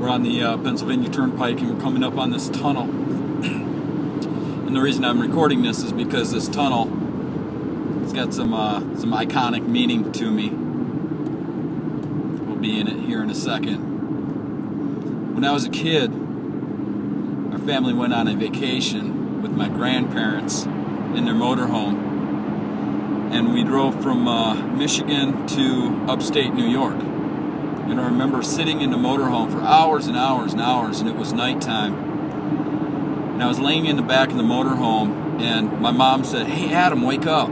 We're on the Pennsylvania Turnpike, and we're coming up on this tunnel. And the reason I'm recording this is because this tunnel, it's got some iconic meaning to me. We'll be in it here in a second. When I was a kid, our family went on a vacation with my grandparents in their motorhome, and we drove from Michigan to upstate New York. And I remember sitting in the motorhome for hours and hours and hours, and it was nighttime. And I was laying in the back of the motorhome, and my mom said, "Hey Adam, wake up."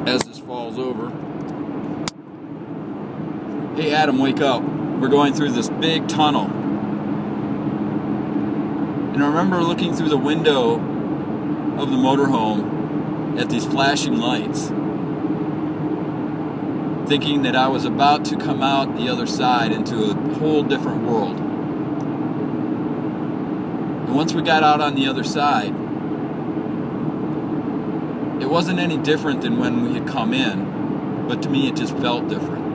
As this falls over. "Hey Adam, wake up. We're going through this big tunnel." And I remember looking through the window of the motorhome at these flashing lights, thinking that I was about to come out the other side into a whole different world. And once we got out on the other side, it wasn't any different than when we had come in, but to me it just felt different.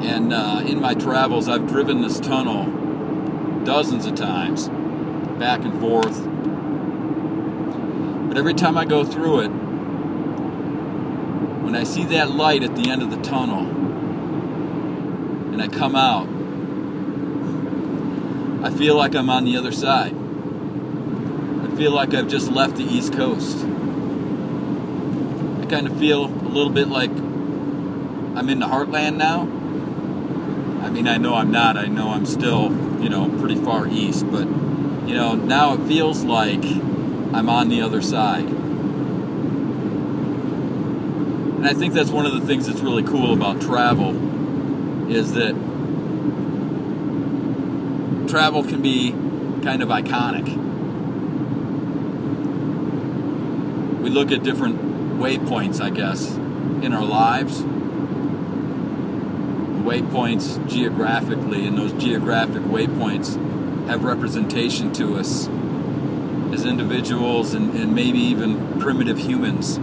And in my travels, I've driven this tunnel dozens of times, back and forth. But every time I go through it, when I see that light at the end of the tunnel and I come out, I feel like I'm on the other side. I feel like I've just left the East Coast. I kind of feel a little bit like I'm in the heartland now. I mean, I know I'm not. I know I'm still, pretty far east, but, now it feels like I'm on the other side. And I think that's one of the things that's really cool about travel, is that travel can be kind of iconic. We look at different waypoints, I guess, in our lives. Waypoints geographically, and those geographic waypoints have representation to us as individuals and maybe even primitive humans.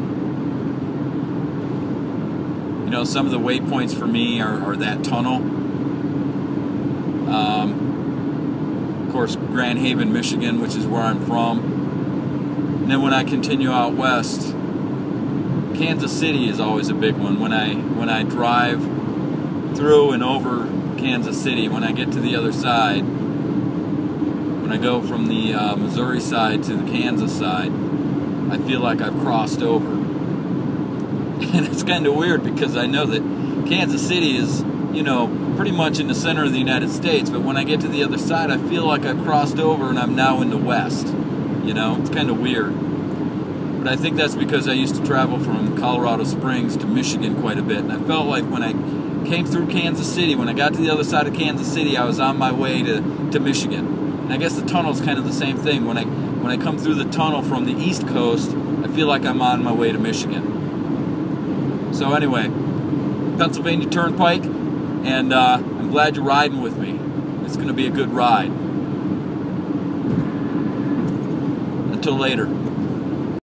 Some of the waypoints for me are that tunnel. Of course, Grand Haven, Michigan, which is where I'm from. And then when I continue out west, Kansas City is always a big one. When I drive through and over Kansas City, when I get to the other side, when I go from the Missouri side to the Kansas side, I feel like I've crossed over. And it's kind of weird because I know that Kansas City is, pretty much in the center of the United States, but when I get to the other side, I feel like I've crossed over and I'm now in the West. It's kind of weird. But I think that's because I used to travel from Colorado Springs to Michigan quite a bit, and I felt like when I came through Kansas City, when I got to the other side of Kansas City, I was on my way to Michigan. And I guess the tunnel's kind of the same thing. When I come through the tunnel from the East Coast, I feel like I'm on my way to Michigan. So anyway, Pennsylvania Turnpike, and I'm glad you're riding with me. It's going to be a good ride. Until later.